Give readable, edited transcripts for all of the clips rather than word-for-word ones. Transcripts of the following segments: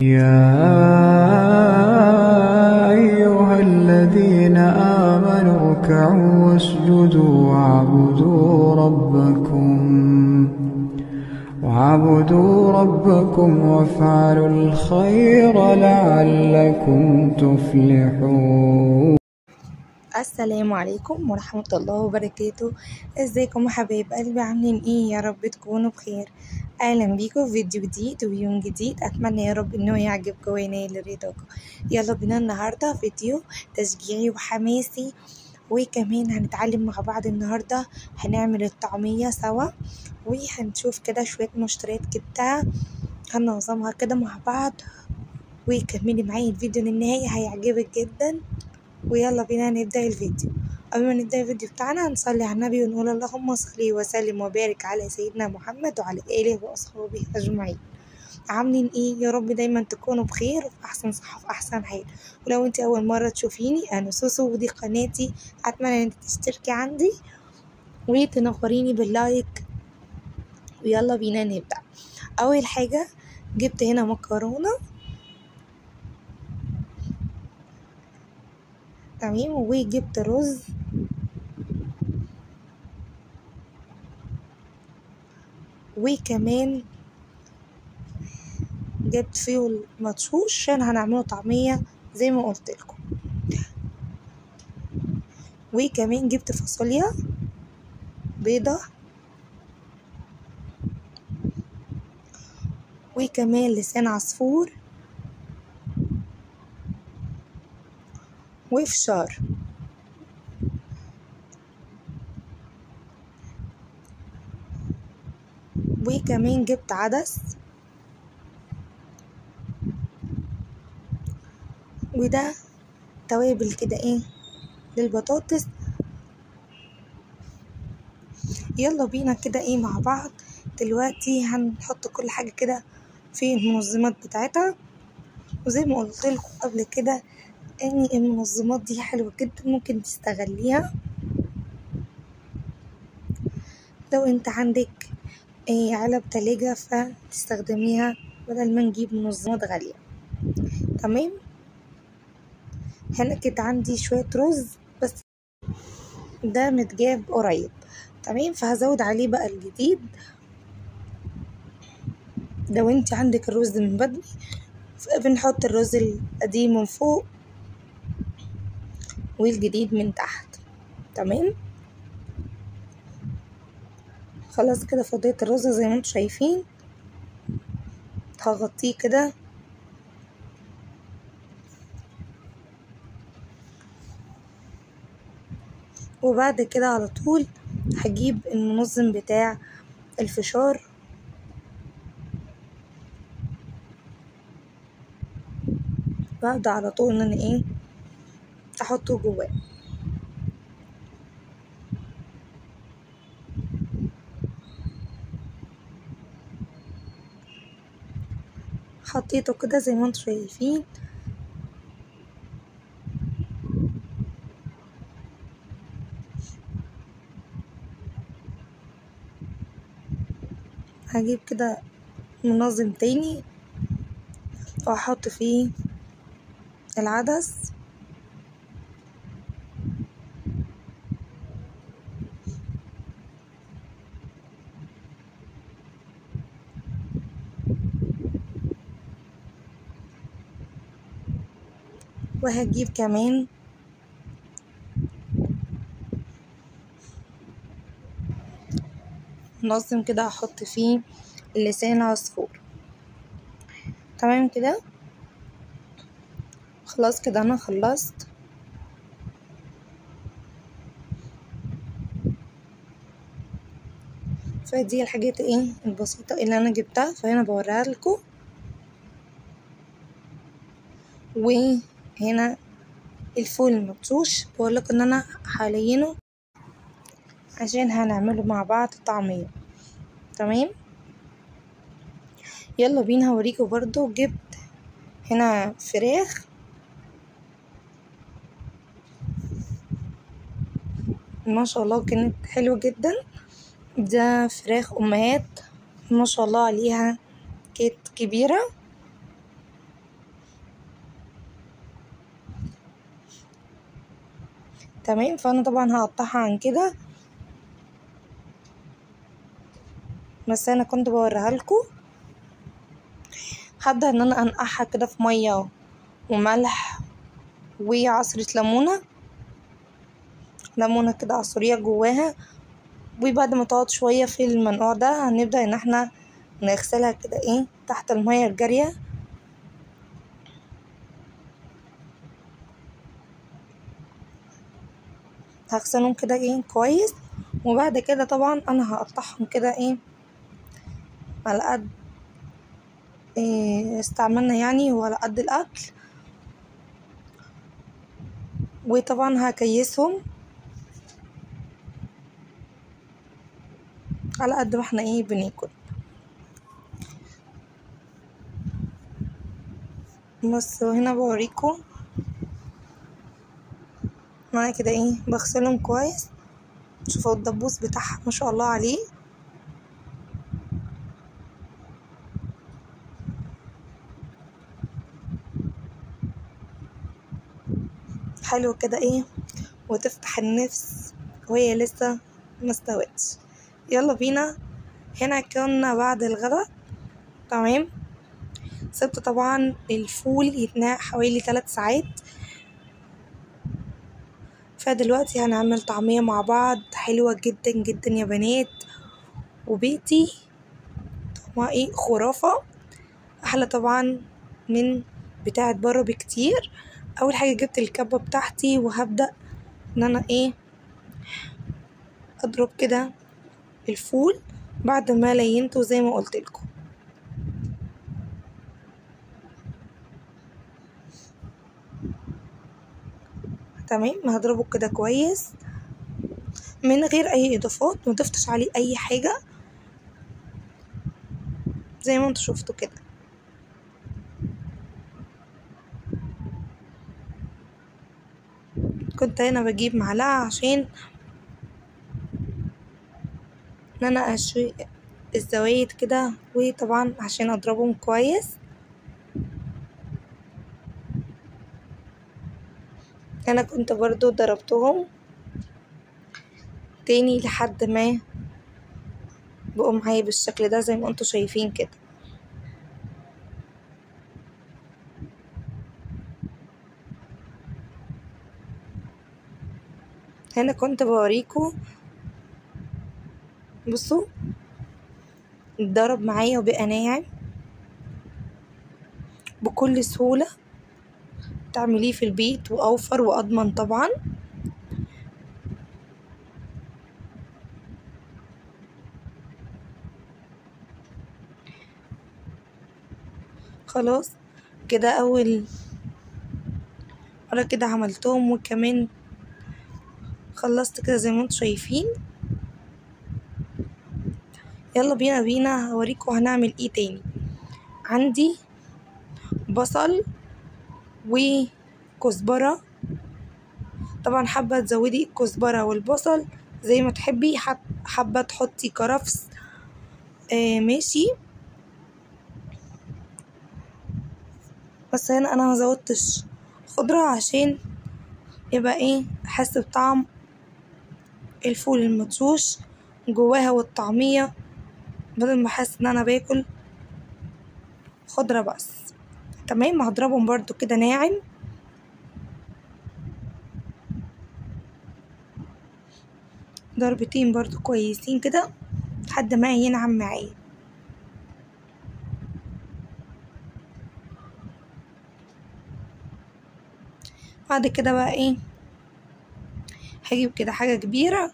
يا أيها الذين آمنوا اركعوا واسجدوا واعبدوا ربكم وافعلوا الخير لعلكم تفلحون. السلام عليكم ورحمة الله وبركاته. ازيكم يا حبايب قلبي، عاملين ايه؟ يا رب تكونوا بخير. اهلا بيكم في فيديو جديد ويوم جديد، اتمنى يا رب انه يعجبكم وينال رضاكم. يلا بينا النهاردة فيديو تشجيعي وحماسي، وكمان هنتعلم مع بعض. النهاردة هنعمل الطعمية سوا، وهنشوف كده شوية مشتريات جبتها هننظمها كده مع بعض، وكملي معايا الفيديو للنهاية هيعجبك جدا. ويلا بينا نبدأ الفيديو. قبل ما نبدأ الفيديو بتاعنا هنصلي على النبي ونقول اللهم صل وسلم وبارك على سيدنا محمد وعلى آله وأصحابه أجمعين. عاملين ايه؟ يا رب دايما تكونوا بخير وفي أحسن صحة وفي أحسن حال. ولو انت أول مرة تشوفيني، أنا سوسو ودي قناتي، أتمنى ان انت تشتركي عندي وتنوريني باللايك. ويلا بينا نبدأ. أول حاجة جبت هنا مكرونة، تمام، وجبت رز، وكمان جبت فيه مدشوش عشان هنعمله طعمية زي ما قلت لكم، وكمان جبت فاصوليا بيضة، وكمان لسان عصفور وفشار، وكمان جبت عدس، وده توابل كده ايه للبطاطس. يلا بينا كده ايه مع بعض. دلوقتي هنحط كل حاجة كده في المنظمات بتاعتها، وزي ما قلت لكم قبل كده ان المنظمات دي حلوة جدا، ممكن تستغليها لو انت عندك علب تلاجة فتستخدميها بدل ما نجيب منظمات غالية. تمام، هنا كده عندي شوية رز بس ده متجاب قريب، تمام، فهزود عليه بقى الجديد. لو انت عندك الرز من بدري بنحط الرز القديم من فوق والجديد من تحت. تمام، خلاص كده فضيت الرز زي ما انتم شايفين. هغطيه كده وبعد كده على طول هجيب المنظم بتاع الفشار، بعد على طول ان انا ايه احطه جواه. حطيته كده زي ما انتم شايفين. هجيب كده منظم تاني واحط فيه العدس، وهجيب كمان منظم كده هحط فيه لسان عصفور. تمام كده، خلاص كده انا خلصت. فدي الحاجات ايه البسيطة اللي انا جبتها، فهنا بوريها لكم. وهنا الفول المبشوش بقولك ان انا هلينه عشان هنعمله مع بعض طعمية. تمام، يلا بينا هوريكم. برضو جبت هنا فراخ، ما شاء الله كانت حلوة جدا. ده فراخ امهات ما شاء الله عليها، كانت كبيرة تمام. فانا طبعا هقطعها عن كده، بس انا كنت بوريها لكم. هبدأ ان انا انقعها كده في مية وملح وعصرة ليمونة كده عصرية جواها. وبعد ما تقعد شوية في المنقوع ده هنبدأ ان احنا نغسلها كده تحت المية الجارية. هغسلهم كده كويس. وبعد كده طبعا انا هقطعهم كده على قد استعملنا يعني، وعلى قد الاكل. وطبعا هكيسهم على قد ما احنا بناكل. بس هنا بوريكم انا كده بغسلهم كويس. شوفوا الدبوس بتاعها ما شاء الله عليه. حلو كده وتفتح النفس وهي لسه مستوتش. يلا بينا. هنا كنا بعد الغدا. تمام. سبت طبعا الفول يتنقع حوالي 3 ساعات. فدلوقتي هنعمل طعمية مع بعض حلوة جدا جدا يا بنات، وبيتي طعمها خرافة، احلى طبعا من بتاعة بره بكتير. اول حاجة جبت الكبة بتاعتي، وهبدأ ان انا اضرب كده الفول بعد ما لينته زي ما قلت لكم. تمام. هضربه كده كويس من غير اي اضافات، ما تفتش عليه اي حاجة زي ما انتوا شفتوا كده. كنت هنا بجيب معلقة عشان ان انا اشوي الزوايد كده، وطبعا عشان اضربهم كويس. انا كنت برضو ضربتهم تاني لحد ما بقوا معايا بالشكل ده زي ما انتوا شايفين كده. هنا كنت بوريكم، بصوا اتضرب معايا وبقى ناعم بكل سهولة. تعمليه في البيت واوفر واضمن طبعا. خلاص كده اول مرة كده عملتهم، وكمان خلصت كده زي ما انتوا شايفين. يلا بينا هوريكم هنعمل ايه تاني. عندي بصل وكزبرة. طبعا حابة تزودي الكزبرة والبصل زي ما تحبي، حابة تحطي كرفس ماشي. بس هنا انا مزودتش خضرة عشان يبقى احس بطعم الفول المدشوش جواها والطعمية، بدل ما احس ان انا باكل خضرة بس. تمام. هضربهم برضو كده ناعم. ضربتين برضو كويسين كده لحد ما ينعم معايا. بعد كده بقى هجيب كده حاجة كبيرة.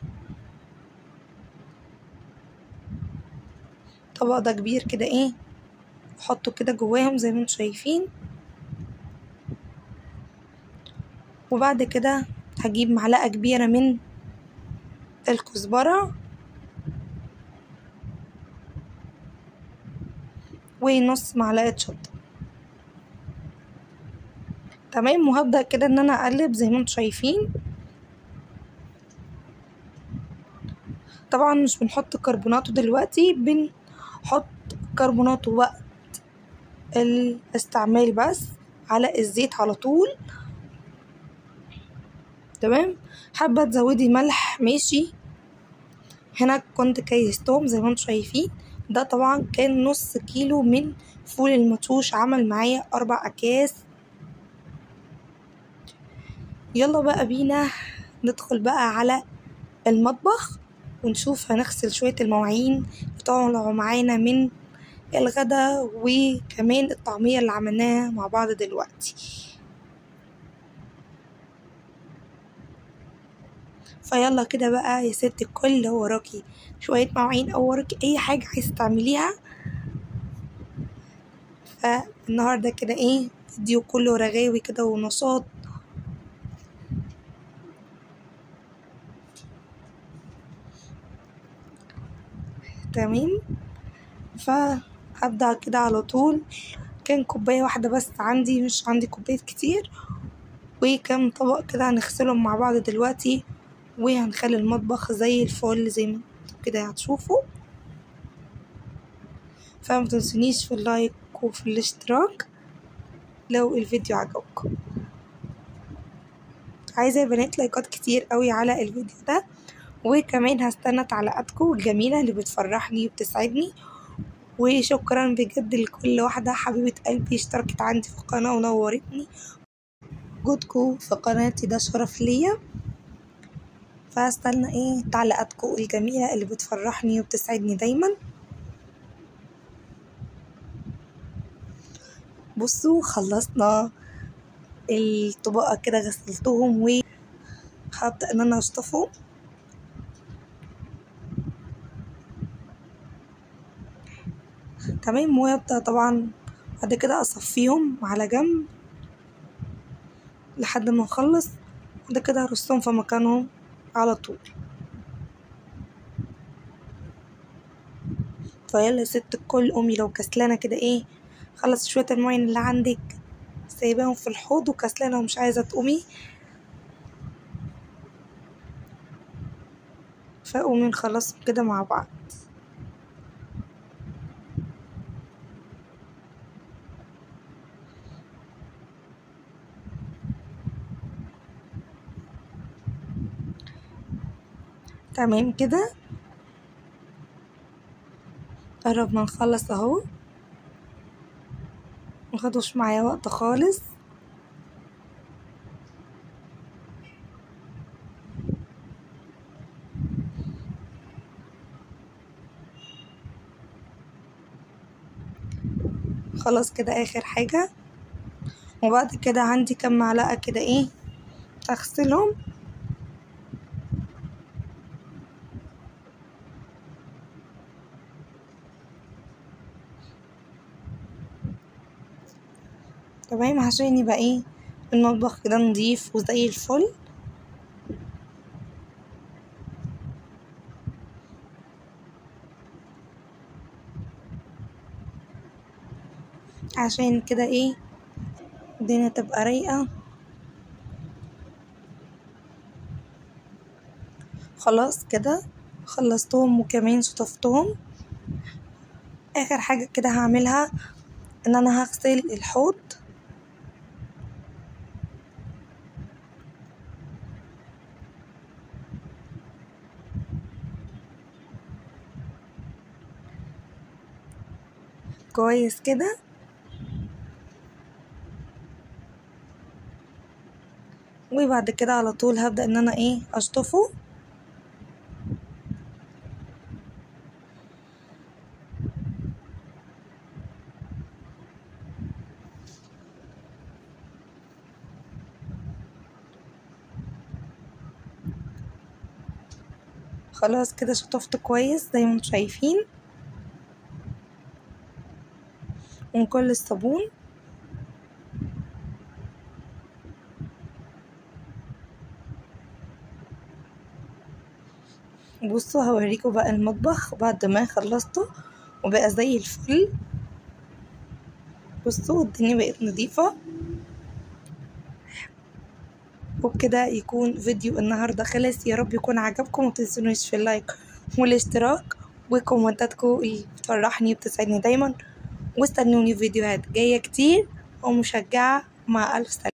طبق ده كبير كده احطه كده جواهم زي ما انتوا شايفين. وبعد كده هجيب معلقة كبيرة من الكزبرة ونص معلقة شطة. تمام. وهبدأ كده ان انا اقلب زي ما انتوا شايفين. طبعا مش بنحط كربوناتو دلوقتي، بنحط كربوناتو وقت الاستعمال بس على الزيت على طول. تمام. حابة تزودي ملح ماشي. هنا كنت كيستهم زي ما انتم شايفين. ده طبعا كان نص كيلو من فول المدشوش، عمل معايا 4 أكياس. يلا بقى بينا ندخل بقى على المطبخ ونشوف هنغسل شوية المواعين بتوعوا معانا من الغدا وكمان الطعمية اللي عملناها مع بعض دلوقتي. فيلا كده بقى يا ست الكل، لو وراكي شوية مواعين او وراكي اي حاجة عايزة تعمليها، فالنهاردة كده ايه فيديو كله رغاوي كده ونشاط. تمام. فهبدأ كده على طول. كان كوباية واحدة بس عندي، مش عندي كوبايات كتير، وكم طبق كده هنغسلهم مع بعض دلوقتي، وهنخلي المطبخ زي الفل زي ما كده هتشوفوا. فما تنسونيش في اللايك وفي الاشتراك لو الفيديو عجبكم. عايزة يا بنات لايكات كتير قوي على الفيديو ده، وكمان هستنى تعليقاتكم الجميلة اللي بتفرحني وبتسعدني. وشكرا بجد لكل واحدة حبيبة قلبي اشتركت عندي في القناة ونورتني. وجودكم في قناتي ده شرف ليا، فهستنى ايه تعليقاتكم الجميلة اللي بتفرحني وبتسعدني دايما. بصوا خلصنا الطبقة كده، غسلتهم وهبدأ ان انا اشطفهم. تمام. وابدأ طبعا بعد كده اصفيهم على جنب لحد ما نخلص، بعد كده ارصهم في مكانهم على طول. فيلا يا ست الكل قومي، لو كسلانة كده ايه خلص شوية المواعين اللي عندك سايباهم في الحوض وكسلانة ومش عايزة تقومي، فقومي نخلصهم كده مع بعض. تمام كده قربنا نخلص اهو، مخدوش معايا وقت خالص. خلاص كده اخر حاجة. وبعد كده عندي كام معلقة كده ايه اغسلهم. تمام عشان يبقى ايه المطبخ كده نضيف وزي الفل. عشان كده ايه الدنيا تبقى رايقة. خلاص كده خلصتهم وكمان شطفتهم. اخر حاجة كده هعملها ان انا هغسل الحوض. كويس كده. وبعد كده على طول هبدأ ان انا ايه اشطفه. خلاص كده شطفت كويس زي ما انتم شايفين من كل الصابون. بصوا هوريكم بقى المطبخ بعد ما خلصته وبقى زي الفل. بصوا الدنيا بقت نظيفة. وبكده يكون فيديو النهاردة خلص. يا رب يكون عجبكم، ومتنسونيش في اللايك والاشتراك وكومنتاتكم اللي بتفرحني وبتسعدني دايما. واستنوني فيديوهات جاية كتير ومشجعة. مع ألف سلامة.